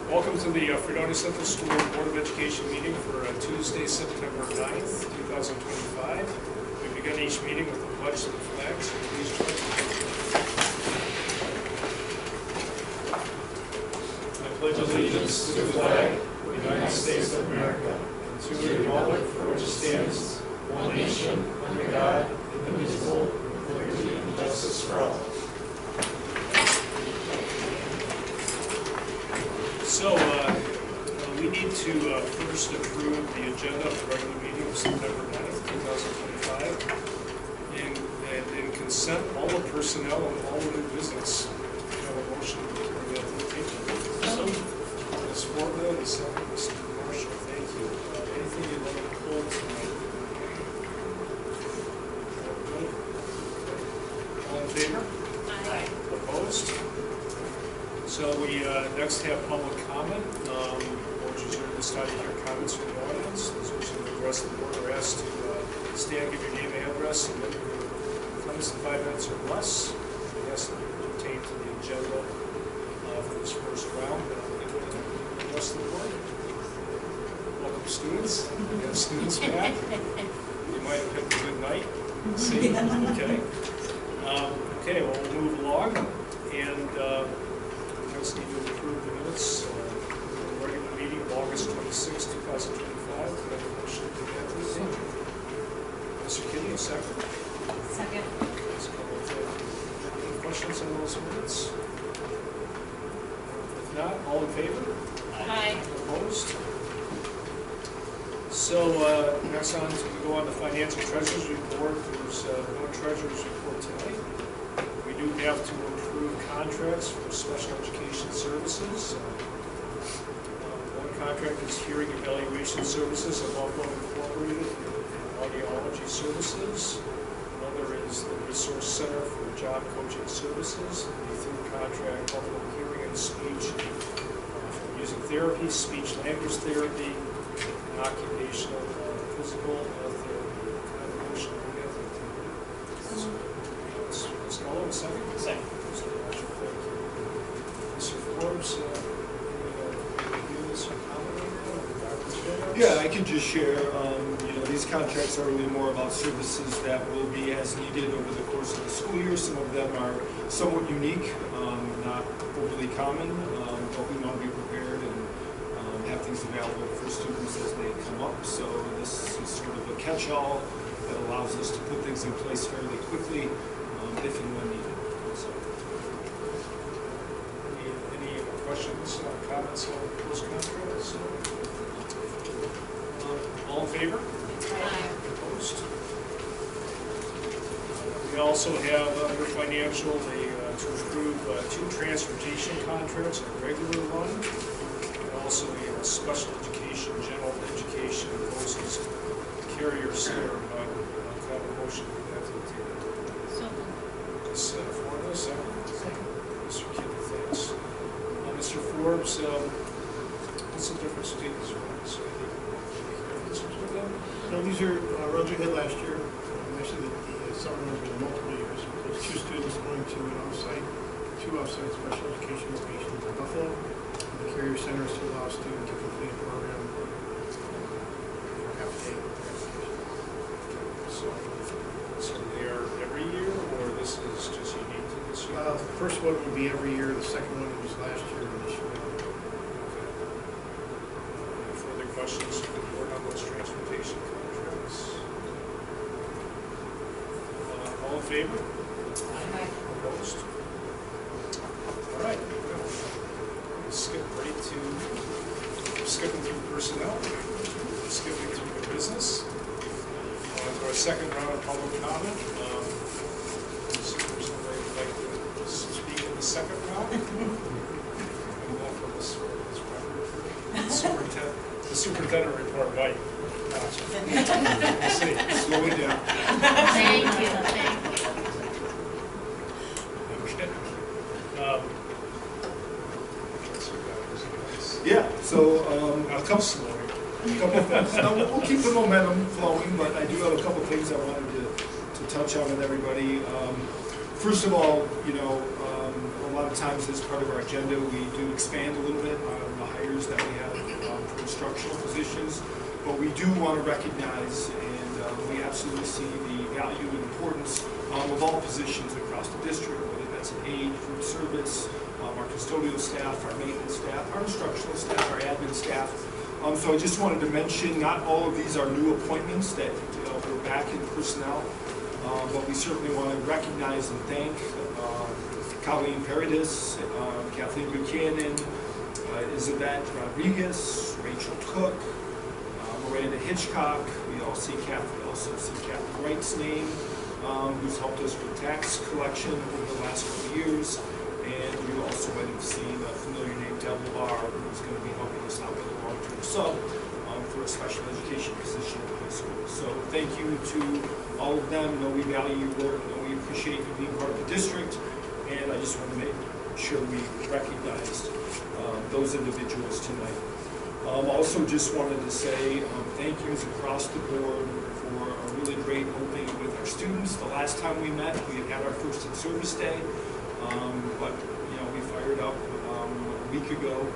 Welcome to the Fredonia Central School Board of Education meeting for Tuesday, September 9th, 2025. We begin each meeting with the pledge to the flag, so please join me. I pledge allegiance to the flag of the United States of America, and to the republic for which it stands, one nation, under God, indivisible, with liberty and justice for all. So, we need to first approve the agenda of the regular meeting of September 9th, 2025. And consent all the personnel and all the new business. We have a motion to carry that to the table. So, Ms. Fortman, the second, Mr. Marshall, thank you. Anything you'd like to pull tonight? All in favor? Aye. Opposed? So we next have public comment. Boards reserve this time to hear comments from the audience. Those wishing to address the board are asked to stand, give your name and address, and then your comments in 5 minutes or less. We ask that you pertain to the agenda for this first round. Address the board. Welcome, students. We have students back. You might have picked a good night. See? Okay. Okay, well, we'll move along. And just need to approve the minutes of the regular meeting of August 26, 2025. Do I have a motion to that? Mr. Kinney, a second. Second. Any questions on those minutes? If not, all in favor? Aye. Opposed? So next on, we go on the financial treasurer's report. There's no treasurer's report tonight. We do have to approve contracts for special education services. One contract is hearing evaluation services of Buffalo Incorporated and audiology services. Another is the Resource Center for Job Coaching Services. And the third contract, Buffalo Hearing and Speech for music therapy, speech language therapy, and occupational physical health therapy. Kind of motion we have. Ms. Muller, a second? Second. Mr. Forbes, yeah, I can just share. These contracts are really more about services that will be as needed over the course of the school year. Some of them are somewhat unique, not overly common, but we want to be prepared and have things available for students as they come up. So this is sort of a catch-all that allows us to put things in place fairly quickly, if and when needed. So. Any questions, comments on those contracts? All in favor? Aye. Opposed? We also have under financial to approve 2 transportation contracts, a regular one, and also a special education, general education, courses, carrier center. Kind of motion to that to the table. So Ms. Forbes, second. Mr. Kidd, thanks. Mr. Forbes, what's the difference between these ones? No, these are roads we had last year. Actually, the summer ones were multiple years. There's 2 students going to an off-site, 2 off-site special education locations in Buffalo. The Carrier Center is to allow a student to complete a program for half a day. So they are every year, or this is just unique to this year? The first one would be every year. The second one was last year and this year. Any further questions from the board on those transportation contracts? All in favor? Aye. Opposed? All right. We'll skip right to skipping through personnel, skipping through the business. To our second round of public comment. Is there somebody who'd like to speak in the second round? The superintendent report, Mike. Slow it down. Thank you. Okay. Yeah, so a couple things. Now, we'll keep the momentum flowing, but I do have a couple things I wanted to touch on with everybody. First of all, of times as part of our agenda, we do expand a little bit on the hires that we have for instructional positions, but we do want to recognize, and we absolutely see the value and importance of all positions across the district, whether that's an aide, food service, our custodial staff, our maintenance staff, our instructional staff, our admin staff. So I just wanted to mention, not all of these are new appointments that we're back in personnel, but we certainly want to recognize and thank Colleen Paradis, Kathleen Buchanan, Isabel Rodriguez, Rachel Cook, Miranda Hitchcock. We also see Kathy Wright's name, who's helped us with tax collection over the last couple of years. And you also might have seen a familiar name, Deb Labar, who's going to be helping us out with a long-term sub for a special education position in high school. So thank you to all of them. We value your work. We appreciate you being part of the district. And I just want to make sure we recognized those individuals tonight. Also just wanted to say thank yous across the board for a really great opening with our students. The last time we met, we had our first in-service day. But we fired up a week ago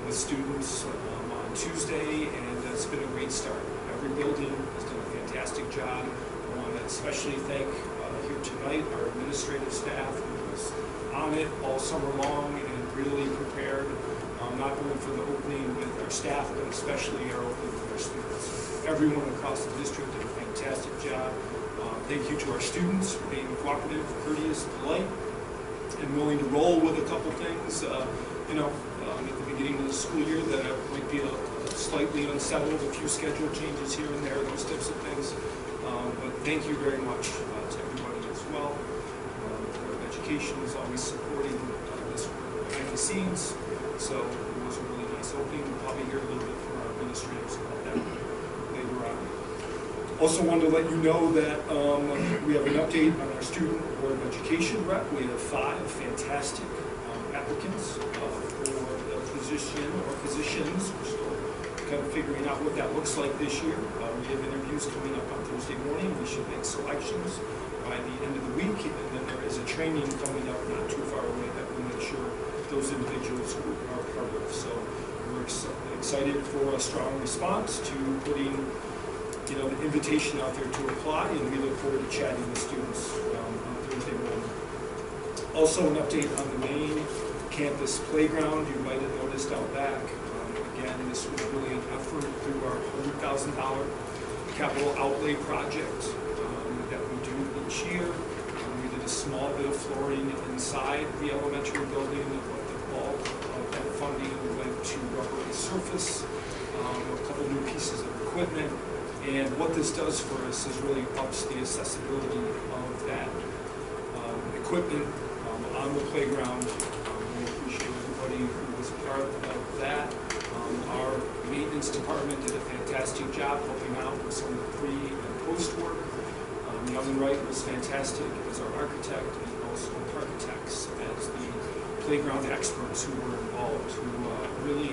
with students on Tuesday, and it's been a great start. Every building has done a fantastic job. I want to especially thank here tonight our administrative staff, who was on it all summer long and really prepared, not only for the opening with our staff, but especially our opening with our students. Everyone across the district did a fantastic job. Thank you to our students for being cooperative, courteous, polite, and willing to roll with a couple things, at the beginning of the school year that might be slightly unsettled, a few schedule changes here and there, those types of things. But thank you very much to everybody as well. Board of Education is always supporting this behind the scenes, so it was a really nice opening. We'll probably hear a little bit from our administrators about that later on. Also wanted to let you know that we have an update on our student Board of Education rep. We have 5 fantastic applicants for the position or positions. We're still kind of figuring out what that looks like this year. We have interviews coming up on Thursday morning. We should make selections by the end of the week. And then there is a training coming up not too far away that we'll make sure those individuals are part of. So we're excited for a strong response to putting the invitation out there to apply, and we look forward to chatting with students on Thursday morning. Also, an update on the main campus playground. You might have noticed out back. Again, this was really an effort through our $100,000 capital outlay project that we do each year. We did a small bit of flooring inside the elementary building, but the bulk of that funding went to rubbery surface, a couple new pieces of equipment. And what this does for us is really ups the accessibility of that equipment on the playground. We appreciate everybody who was a part of that. Our maintenance department did a fantastic job helping out with some of the pre and post work. Young and Wright was fantastic as our architect, and also architects as the playground experts who were involved, who really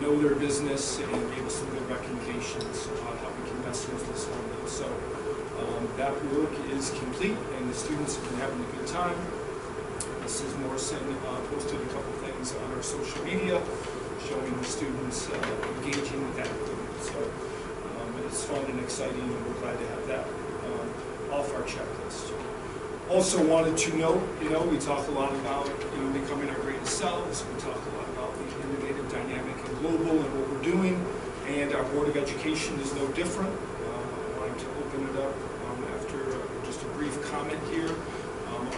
know their business and gave us some good recommendations on how we can best use this funding. So that work is complete, and the students have been having a good time. Mrs. Morrison posted a couple things on our social media showing the students engaging with that equipment. So it's fun and exciting, and we're glad to have that off our checklist. Also wanted to note, we talk a lot about becoming our greatest selves. We talk a lot about being innovative, dynamic, and global, and what we're doing. And our Board of Education is no different. I wanted to open it up after just a brief comment here.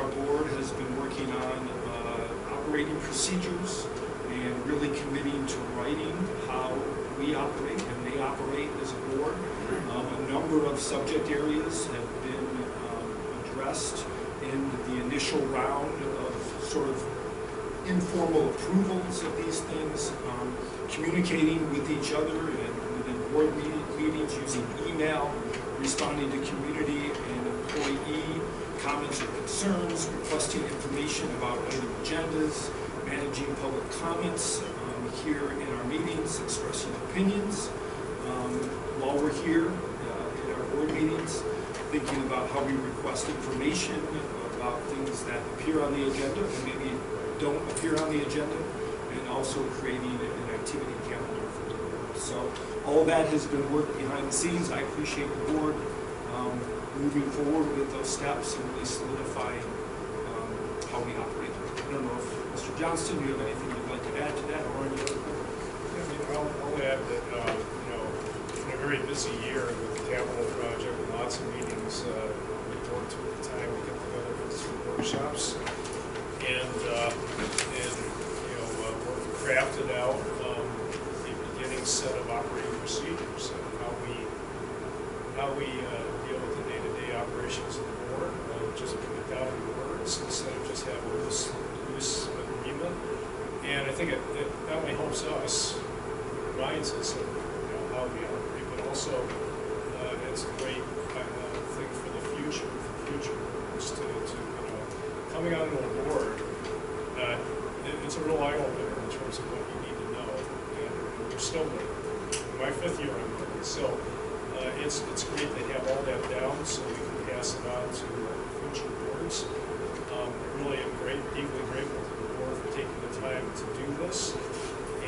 Our board has been working on operating procedures and really committing to writing how we operate and they operate as a board. A number of subject areas have been addressed in the initial round of sort of informal approvals of these things, communicating with each other and within board meetings using email, responding to community and employee comments or concerns, requesting information about item agendas, managing public comments here in our meetings, expressing opinions. While we're here in our board meetings, thinking about how we request information about things that appear on the agenda and maybe don't appear on the agenda, and also creating an activity calendar for the board. So all of that has been worked behind the scenes. I appreciate the board moving forward with those steps and really solidifying how we operate. I don't know if Mr. Johnston, do you have anything you'd like to add to that, or any other? I'll add that, in a very busy year with the capital project and lots of meetings, we board took the time to get together for some workshops and crafted out the beginning set of operating procedures and how we deal with the day-to-day operations of the board, just put it down in words instead of just have a loose agreement. And I think it not only helps us, reminds us of how we operate, but also it's a great thing for the future boards to coming onto a board. It's a real eye opener in terms of what you need to know, and we're still learning. My 5th year I'm learning, so it's great to have all that down so we can pass it on to future boards. Really am deeply grateful to the board for taking the time to do this,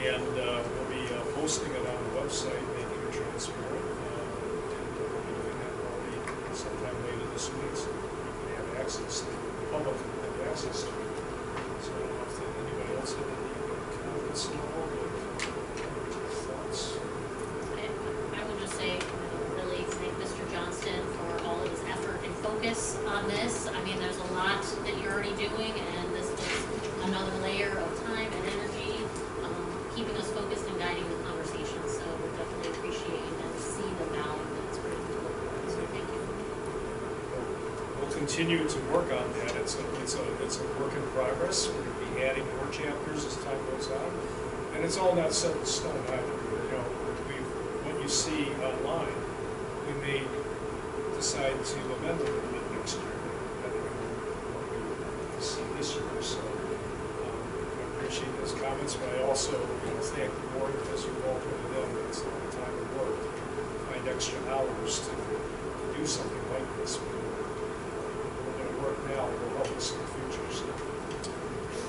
and we'll be posting it on the website, making it transparent, and we'll be doing that probably sometime later this week so you can have access to it, the public can have access to it. So I don't know if anybody else had any comments at all, or thoughts? I would just say, really thank Mr. Johnston for all of his effort and focus on this. I mean, there's a lot that you're already doing, and this was another layer of time and energy, keeping us focused and guiding the conversation. So we definitely appreciate and see the value that's bringing to the board. So thank you. We'll continue to work on that. It's a work in progress. We're going to be adding more chapters as time goes on, and it's all not set in stone either. What you see online, we may decide to amend a little bit next year, depending on what we see this year. So I appreciate those comments, but I also thank the board because you all put it in. It's a long time of work. Find extra hours to do something like this. Work now will help us in the future. So,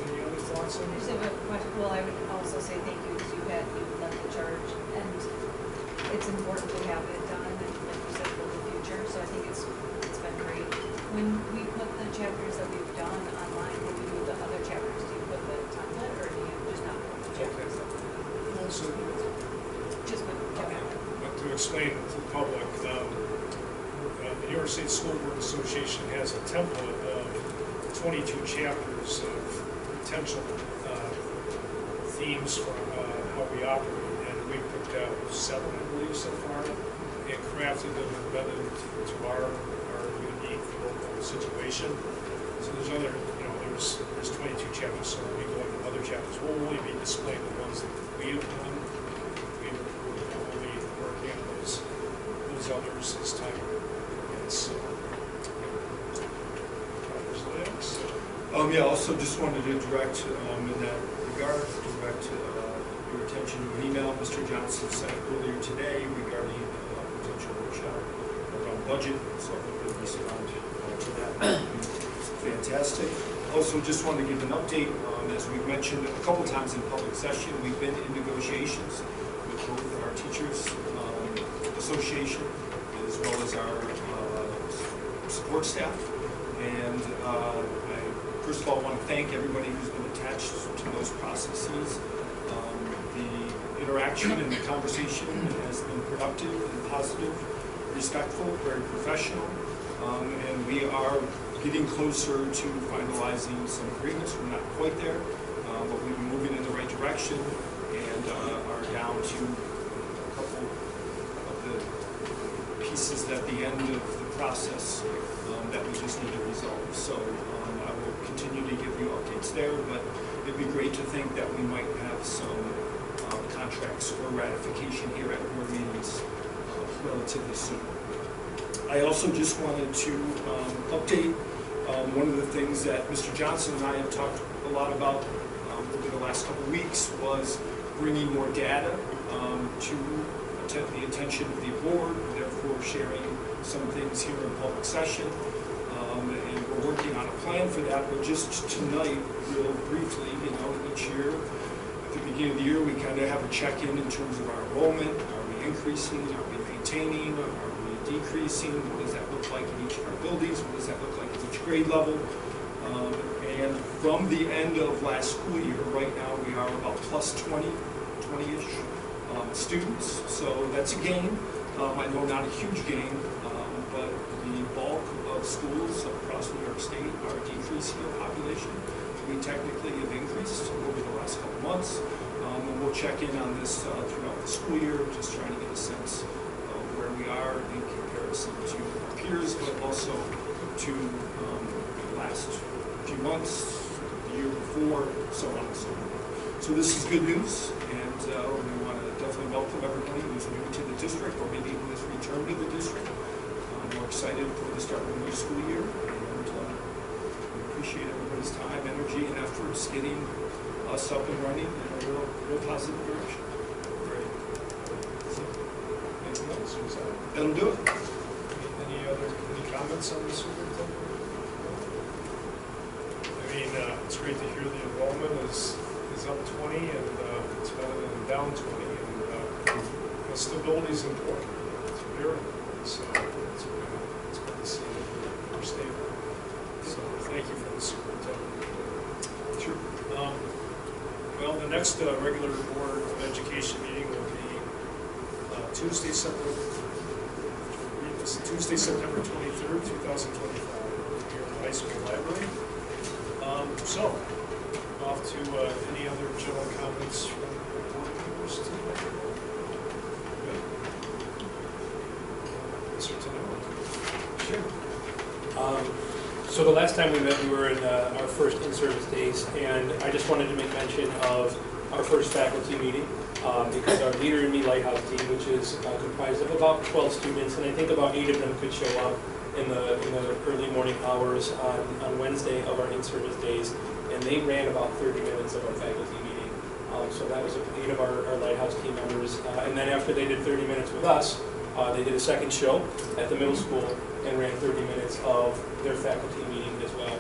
any other thoughts on I this? just have a question. Well, I would also say thank you because you've led the charge, and it's important to have it done, and like you said, for the future. So I think it's been great. When we put the chapters that we've done online, when we do the other chapters, do you put the template, or do you just not put the chapters? So, Just put the template. but to explain to the public, the New York State School Board Association has a template of 22 chapters of potential themes for how we operate, and we picked out 7, I believe, so far, and crafted them and embedded to our unique local situation. So there's other, there's 22 chapters, so when we go into other chapters, we'll only be displaying the ones that we have done. We will be working on those others as time gets. Yeah, also just wanted to direct, in that regard, your attention to an email Mr. Johnson sent earlier today regarding a potential workshop around budget, so we'll respond to that. Fantastic. Also, just wanted to give an update, as we've mentioned a couple times in public session, we've been in negotiations with both our teachers association as well as our support staff, and I first of all want to thank everybody who's been attached to those processes. The interaction and the conversation has been productive and positive, respectful, very professional, and we are getting closer to finalizing some agreements. We're not quite there, but we've been moving in the right direction and are down to a couple of the pieces at the end of the process that we just need to resolve. So I will continue to give you updates there, but it'd be great to think that we might have some contracts for ratification here at board meetings relatively soon. I also just wanted to update one of the things that Mr. Johnson and I have talked a lot about over the last couple of weeks was bringing more data to the attention of the board, therefore sharing some things here in public session. And we're working on a plan for that, but just tonight we'll briefly, each year, at the beginning of the year, we kind of have a check-in in terms of our enrollment. Are we increasing? Are we maintaining? Are we decreasing? What does that look like in each of our buildings? What does that look like at each grade level? And from the end of last school year, right now we are about plus 20-ish students. So that's a gain. I know not a huge gain, but the bulk of schools across New York State are decreasing in population. We technically have increased over the last couple months. And we'll check in on this throughout the school year, just trying to get a sense of where we are in comparison to our peers, but also to the last few months, the year before, so on and so on. So this is good news, and we want to definitely welcome everybody who's new to the district, or maybe who has returned to the district. We're excited for the start of the new school year, and we appreciate everybody's time, energy, and efforts getting us up and running in a real positive direction. Great. So, anything else? That'll do it. Any comments on the superintendent? I mean, it's great to hear the enrollment is up 20, and it's better than down 20, and stability is important. It's very important. So it's good to see that we're stable. So thank you for the superintendent. Sure. Well, the next regular Board of Education meeting will be Tuesday, September 23rd, 2025, here in the high school library. So, off to any other general comments from the board members tonight? Good. Mr. Tennell. Sure. So the last time we met, we were in our first in-service days, and I just wanted to make mention of our first faculty meeting, because our Leader in Me Lighthouse team, which is comprised of about 12 students, and I think about 8 of them could show up in the early morning hours on Wednesday of our in-service days, and they ran about 30 minutes of our faculty meeting. So that was 8 of our Lighthouse team members, and then after they did 30 minutes with us, they did a second show at the middle school and ran 30 minutes of their faculty meeting as well.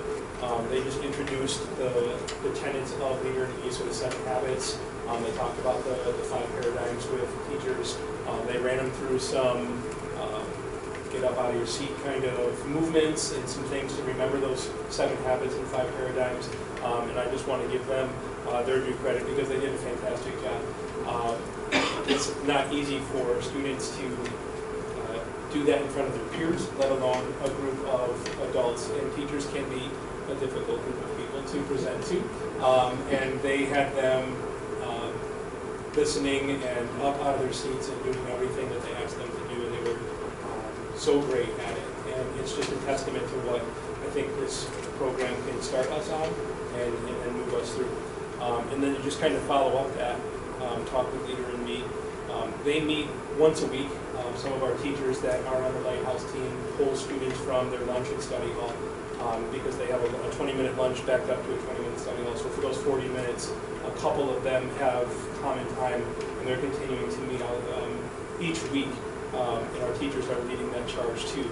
They just introduced the tenets of Leader in Me, so the 7 habits. They talked about the 5 paradigms with teachers. They ran them through some get up out of your seat kind of movements and some things to remember those 7 habits and 5 paradigms. And I just want to give them their due credit because they did a fantastic job. It's not easy for students to do that in front of their peers, let alone a group of adults, and teachers can be a difficult group of people to present to. And they had them listening and up out of their seats and doing everything that they asked them to do, and they were so great at it. And it's just a testament to what I think this program can start us on and move us through. And then to just kind of follow up that, talk with Leader in Me. They meet once a week. Some of our teachers that are on the Lighthouse team pull students from their lunch and study hall because they have a 20-minute lunch backed up to a 20-minute study hall. So for those 40 minutes, a couple of them have common time, and they're continuing to meet out each week, and our teachers are leading that charge too.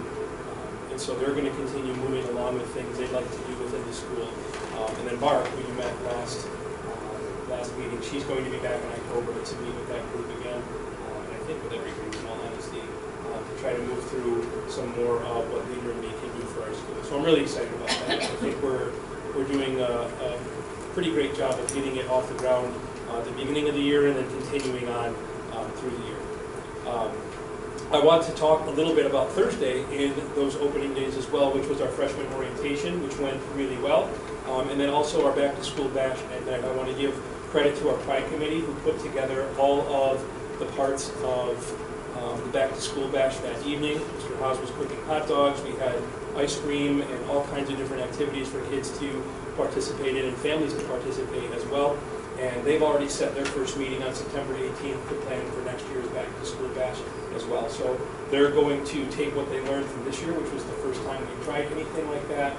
And so they're going to continue moving along with things they'd like to do within the school. And then Barb, who you met last meeting, she's going to be back in October to meet with that group again, and I think with every group in all honesty, to try to move through some more of what Leader in Me can do for our school. So I'm really excited about that. I think we're doing a pretty great job of getting it off the ground at the beginning of the year and then continuing on through the year. I want to talk a little bit about Thursday in those opening days as well, which was our freshman orientation, which went really well. And then also our back to school bash at night. I want to give credit to our Pride Committee who put together all of the parts of the back to school bash that evening. Mr. Haas was cooking hot dogs. We had ice cream and all kinds of different activities for kids to participate in and families to participate as well. And they've already set their first meeting on September 18th to plan for next year's back to school bash as well. So they're going to take what they learned from this year, which was the first time we tried anything like that,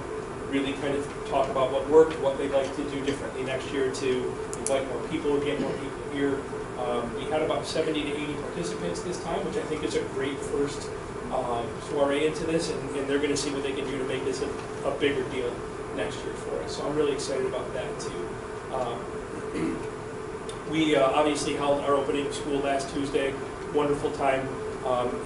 really kind of talk about what worked, what they'd like to do differently next year to invite more people, get more people here. We had about 70 to 80 participants this time, which I think is a great first soiree into this, and they're going to see what they can do to make this a bigger deal next year for us. So I'm really excited about that too. We obviously held our opening school last Tuesday. Wonderful time.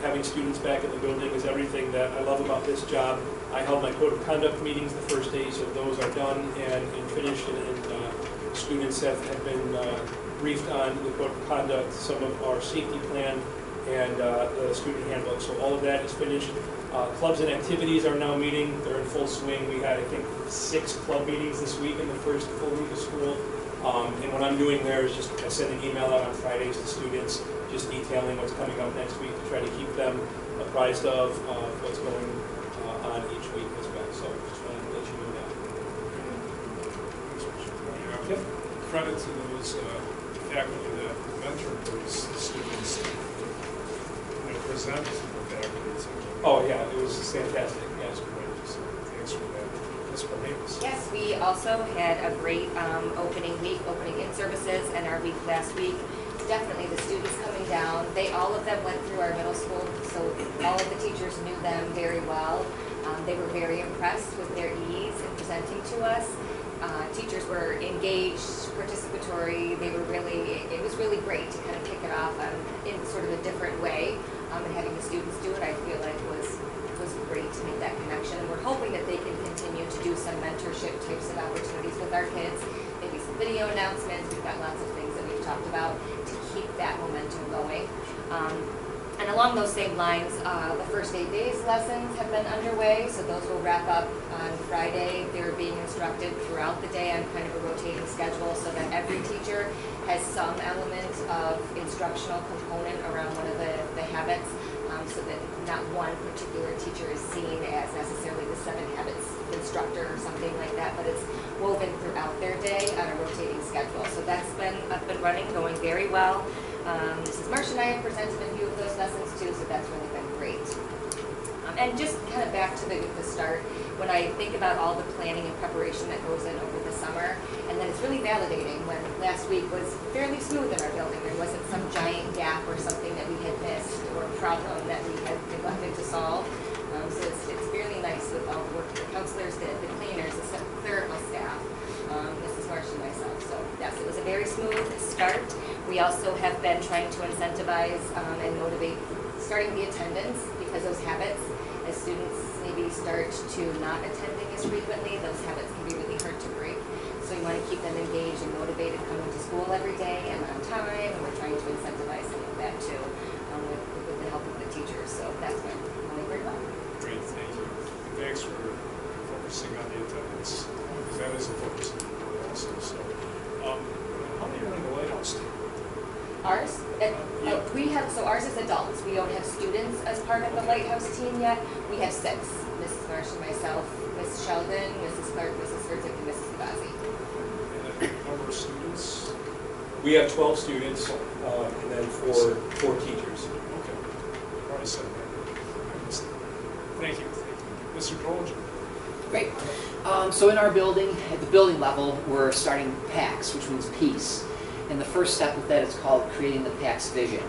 Having students back in the building is everything that I love about this job. I held my code of conduct meetings the first day, so those are done and finished, and students have been briefed on the code of conduct, some of our safety plan, and the student handbook. So all of that is finished. Clubs and activities are now meeting. They're in full swing. We had, I think, 6 club meetings this week in the first full week of school. And what I'm doing there is just I send an email out on Fridays to students, just detailing what's coming up next week to try to keep them apprised of what's going on each week as well. So just wanted to let you know that. Yep. Credit to those faculty that mentor those students and present to the faculty too. Oh yeah, it was fantastic. That's great. So thanks for that. Ms. Cornelius. Yes, we also had a great opening week, opening in services, and our week last week. Definitely the students coming down, all of them went through our middle school, so all of the teachers knew them very well. They were very impressed with their ease in presenting to us. Teachers were engaged, participatory. It was really great to kind of kick it off in sort of a different way, and having the students do it, I feel like was great to make that connection. And we're hoping that they can continue to do some mentorship types of opportunities with our kids, maybe some video announcements. We've got lots of things that we've talked about to keep that momentum going. And along those same lines, the first 8 days lessons have been underway, so those will wrap up on Friday. They're being instructed throughout the day on kind of a rotating schedule so that every teacher has some element of instructional component around one of the habits, so that not one particular teacher is seen as necessarily the 7 habits instructor or something like that, but it's woven throughout their day on a rotating schedule. So that's been up and running, going very well. Mrs. Marsh and I have presented a few of those lessons too, so that's really been great. And just kind of back to the start, when I think about all the planning and preparation that goes in over the summer, and then it's really validating when last week was fairly smooth in our building. There wasn't some giant gap or something that we had missed or a problem that we had neglected to solve. So it's fairly nice with all the work the counselors did, the cleaners, the clerical staff, Mrs. Marsh and myself. So yes, it was a very smooth start. We also have been trying to incentivize and motivate starting the attendance, because those habits, as students maybe start to not attending as frequently, those habits can be really hard to break. So we want to keep them engaged and motivated coming to school every day and on time, and we're trying to incentivize some of that too with the help of the teachers. So that's been going very well. Great, thank you. Thanks for focusing on the attendance, because that is a focus of the board also. So, how many are in the Lighthouse team? Ours? Ours is adults. We don't have students as part of the Lighthouse team yet. We have 6. Mrs. Marsh and myself, Mrs. Sheldon, Mrs. Clark, Mrs. Herzig, and Mrs. Gazi. And then number of students? We have 12 students, and then 4 teachers. Okay. Already said that. Thank you. Mr. Dolger. Great. So in our building, at the building level, we're starting PACS, which means peace. And the first step with that is called creating the PACS vision.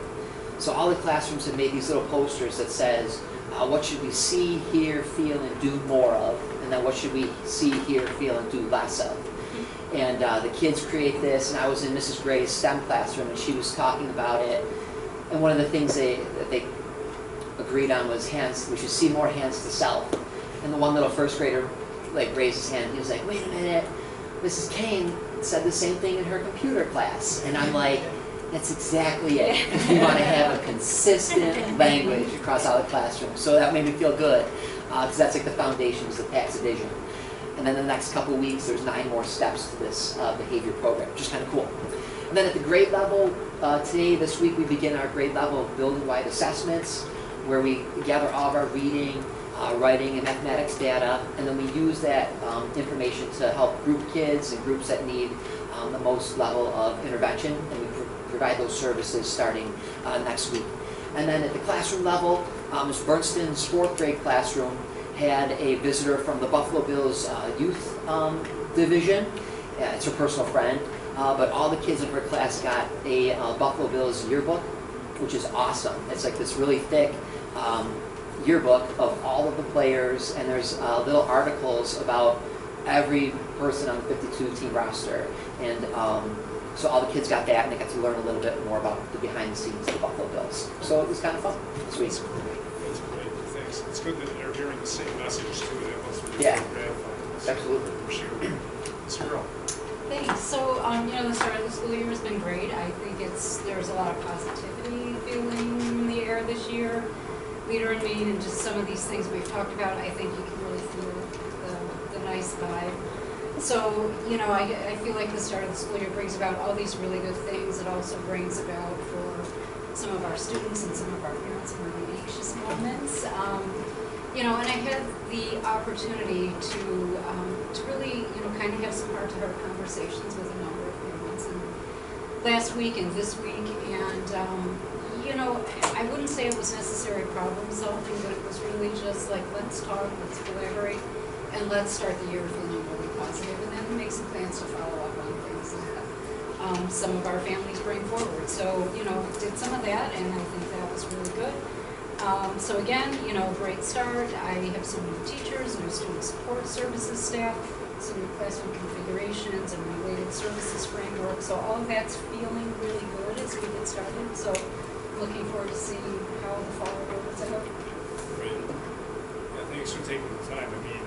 So all the classrooms have made these little posters that says, what should we see, hear, feel, and do more of? And then what should we see, hear, feel, and do less of? And the kids create this, and I was in Mrs. Gray's STEM classroom, and she was talking about it. And one of the things that they agreed on was hands, we should see more hands to self. And the one little first grader raised his hand. He was like, wait a minute, Mrs. Kane said the same thing in her computer class. And I'm like, that's exactly it. We want to have a consistent language across all the classrooms. So that made me feel good, because that's like the foundations of PACS vision. And then the next couple weeks, there's 9 more steps to this behavior program, which is kind of cool. And then at the grade level, this week, we begin our grade level building-wide assessments, where we gather all of our reading, writing, and mathematics data, and then we use that information to help group kids and groups that need the most level of intervention, and we provide those services starting next week. And then at the classroom level, Ms. Bernstein's 4th grade classroom had a visitor from the Buffalo Bills youth division. It's her personal friend, but all the kids in her class got a Buffalo Bills yearbook, which is awesome. It's like this really thick yearbook of all of the players, and there's little articles about every person on the 52 team roster. And So all the kids got that, and they got to learn a little bit more about the behind the scenes of the Buffalo Bills. So it was kind of fun. Sweet. That's great, thanks. It's good that they're hearing the same message too, that must be Yeah. gratifying. Absolutely. For sure. Ms. Earl. Thanks. So, the start of the school year has been great. I think there's a lot of positivity feeling in the air this year. Leader in Maine and just some of these things we've talked about, I think you can really feel the nice vibe. So, I feel like the start of the school year brings about all these really good things. It also brings about for some of our students and some of our parents some really anxious moments. And I had the opportunity to really, kind of have some heart-to-heart conversations with a number of parents last week and this week. And, I wouldn't say it was necessary problem solving, but it was really just like, let's talk, let's collaborate, and let's start the year feeling really positive, and then make some plans to follow up on things that some of our families bring forward. So, did some of that, and I think that was really good. So again, great start. I have some new teachers, new student support services staff, some new classroom configurations and related services framework. So all of that's feeling really good as we get started. So looking forward to seeing how the fall rolls out. Great. Yeah, thanks for taking the time. I mean,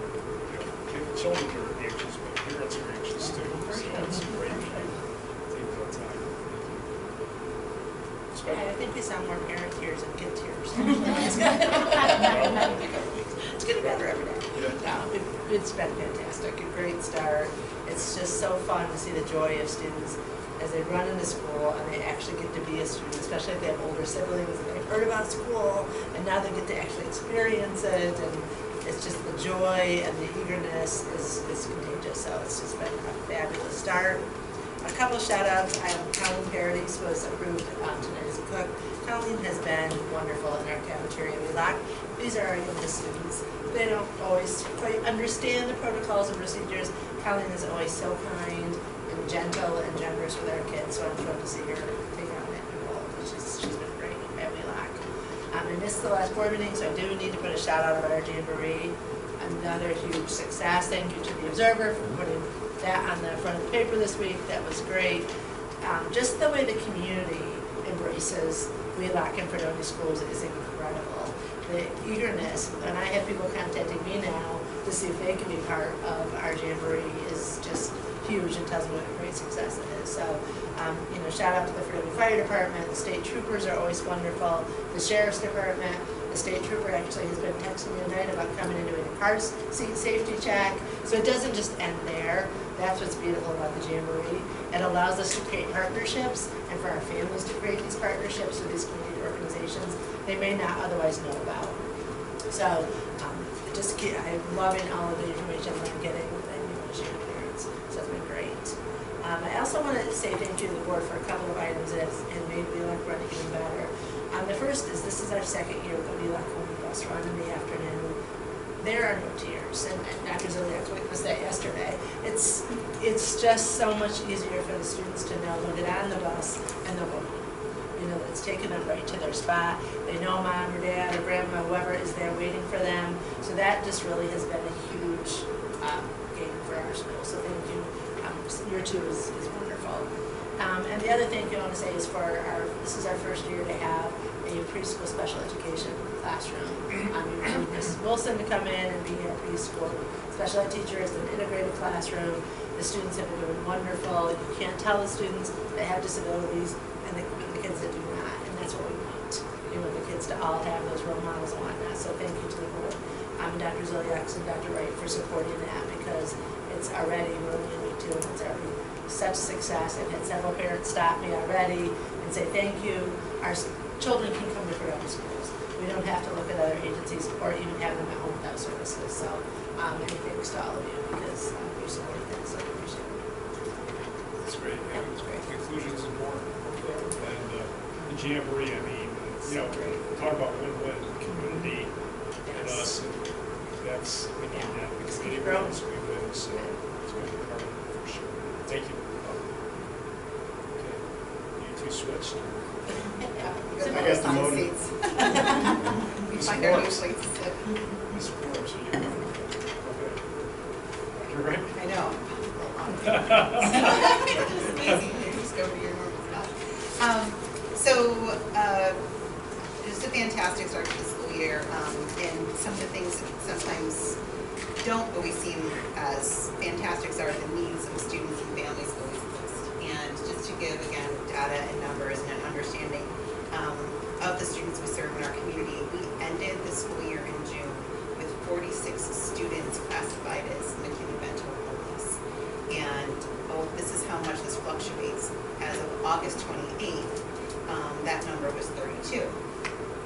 children are anxious, but parents are anxious too. So it's great that you take the time. I think we sound more parent tears and kid tears. It's getting better every day. It's been fantastic, a great start. It's just so fun to see the joy of students as they run into school and they actually get to be a student, especially if they have older siblings and they've heard about school and now they get to actually experience it, and it's just the joy and the eagerness is contagious. So it's just been a fabulous start. A couple of shout outs. Colleen Paradis was approved tonight as a cook. Colleen has been wonderful in our cafeteria. These are our youngest students. They don't always quite understand the protocols and procedures. Colleen is always so kind and gentle and generous with our kids, so I'm thrilled to see her take on that new role. She's been great at Wheelock. I missed the last board meeting, so I do need to put a shout out about our Jamboree. Another huge success. Thank you to the Observer for putting that on the front of the paper this week. That was great. Just the way the community embraces Wheelock and Fredonia schools is incredible. The eagerness, and I have people contacting me now to see if they can be part of our Jamboree is just huge and tells me what a great success it is. So, shout out to the Fredonia Fire Department. The state troopers are always wonderful. The Sheriff's Department. The state trooper actually has been texting me tonight about coming and doing a car seat safety check. So it doesn't just end there. That's what's beautiful about the Jamboree. It allows us to create partnerships and for our families to create these partnerships with these community organizations they may not otherwise know about. So I'm loving all of the information that I'm getting and you want to share with parents. So it's been great. I also want to say thank you to the board for a couple of items that have made Wheelock run even better. The first is this is our second year with the Wheelock Home Bus Run in the afternoon. There are no tears, and Dr. Ziliak's witnessed that yesterday. It's just so much easier for the students to know they'll get on the bus and they'll go home. It's taking them right to their spot. They know mom or dad or grandma, whoever is there waiting for them. So that just really has been a huge gain for our school. So thank you. Year two is wonderful. And the other thing I want to say is this is our first year to have a preschool special education classroom. We need Ms. Wilson to come in and be our preschool special ed teacher. It's an integrated classroom. The students have been doing wonderful. You can't tell the students that have disabilities and the kids that do not, and that's what we want. We want the kids to all have those role models and whatnot. So thank you to the board, Dr. Ziliak and Dr. Wright for supporting that, because it's already really in week 2 and it's already such success. I've had several parents stop me already and say thank you. Our children can come to Fredonia schools. We don't have to look at other agencies or even have them at home without services. So many thanks to all of you, because you're supporting that, so I appreciate it. That's great. Yeah, it's great. Conclusion is important. And the Jamboree, I mean, talk about win-win, community and us, and that's, we need that. The community grows, we win, so it's going to be part of it for sure. Thank you. Okay. You two switched. I got the motor. We find our new places. Ms. Forbes, are you? Okay. Dr. Wright? I know. Just amazing. They just go start to the school year, and some of the things that sometimes don't always seem as fantastic are the needs of students and families always list. And just to give, again, data and numbers and an understanding of the students we serve in our community, we ended the school year in June with 46 students classified as McKinney-Bento homeless. And this is how much this fluctuates. As of August 28th, that number was 32.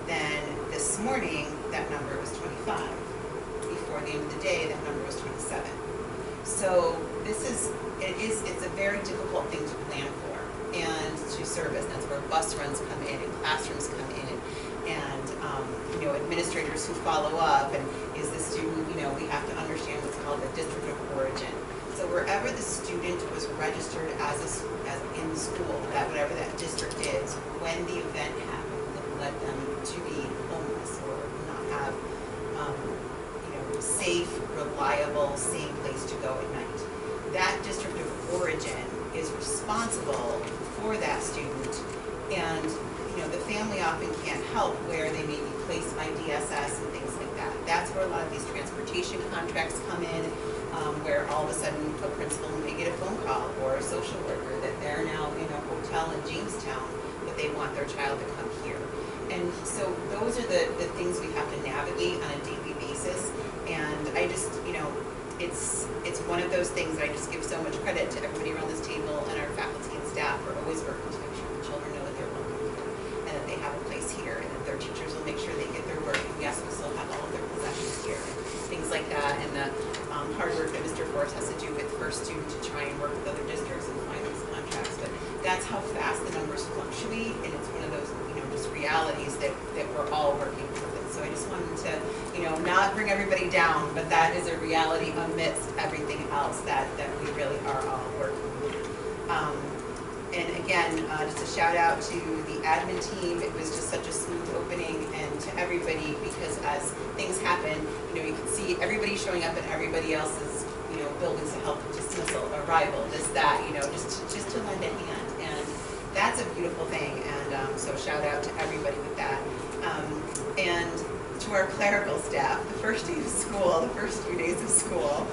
Then this morning, that number was 25. Before the end of the day, that number was 27. So it's a very difficult thing to plan for and to service. That's where bus runs come in and classrooms come in, and administrators who follow up, and is the student, we have to understand what's called the district of origin. So wherever the student was registered as in school, that whatever that district is, when the event happened that led them to be homeless or not have safe, reliable, same place to go at night, that district of origin is responsible for that student. And the family often can't help where they may be placed by DSS and things like that. That's where a lot of these transportation contracts come in, where all of a sudden a principal may get a phone call or a social worker that they're now in a hotel in Jamestown, but they want their child to come here. And so those are the things we have to navigate on a daily basis. And I just, it's one of those things that I just give so much credit to everybody around this table and our faculty and staff for always working to make sure the children know that they're welcome here and that they have a place here and that their teachers will make sure they get their work. And yes, we still have all of their possessions here and things like that. And the hard work that Mr. Forrest has to do with First Student to try and work with other districts and find these contracts. But that's how fast the numbers fluctuate, and it's one of those, just realities that we're all working with. So I just wanted to, not bring everybody down, but that is a reality amidst everything else that we really are all working with. And again, just a shout out to the admin team. It was just such a smooth opening, and to everybody, because as things happen, you can see everybody showing up in everybody else's, buildings to help with dismissal, arrival, this, that, just to lend a hand. And that's a beautiful thing. And so shout out to everybody with that. And to our clerical staff, the first day of school, the first 2 days of school,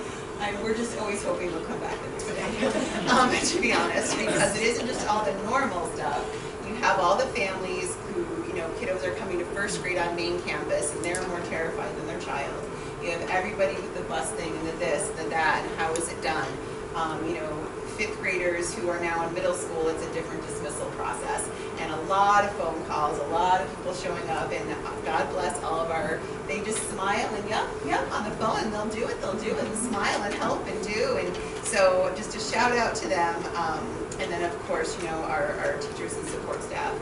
we're just always hoping we'll come back the next day, to be honest, because it isn't just all the normal stuff. You have all the families who, kiddos are coming to first grade on main campus, and they're more terrified than their child. You have everybody with the bus thing and the this, the that, and how is it done. Fifth graders who are now in middle school, it's a different dismissal process. And a lot of phone calls, a lot of people showing up, and God bless all of they just smile and yep, on the phone, and they'll do it, and smile and help and do. And so just a shout out to them. And then of course, our teachers and support staff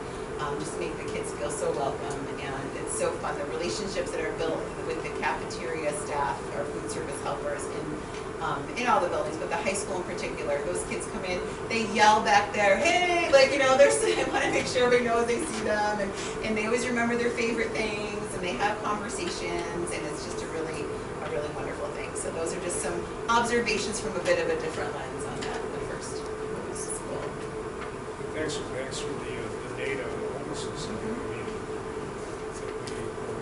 just make the kids feel so welcome, and it's so fun. The relationships that are built with the cafeteria staff, our food service helpers in all the buildings, but the high school in particular, those kids come in, they yell back there, hey, I want to make sure everybody knows they see them, and they always remember their favorite things, and they have conversations, and it's just a really wonderful thing. So those are just some observations from a bit of a different lens on that, the first school. Thanks for the data on the homelessness. I mean,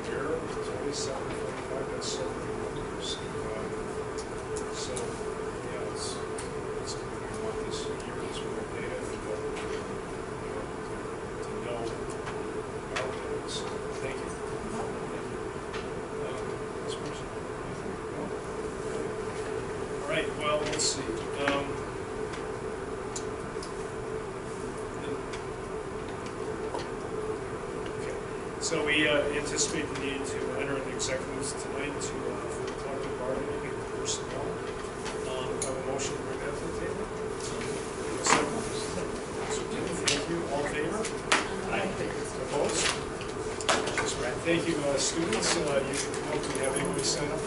here, it's only 745, that's so many numbers. So, yeah, it's we want this year, this more data to know our data. So, thank you. This person? No? All right, well, let's see. Okay. So we anticipate the need to enter into executives tonight for collective bargaining and personnel. Have a motion to bring that to the table? Thank you. All in favor? Aye. Opposed? Thank you, students. You can come up if you have anybody sign up.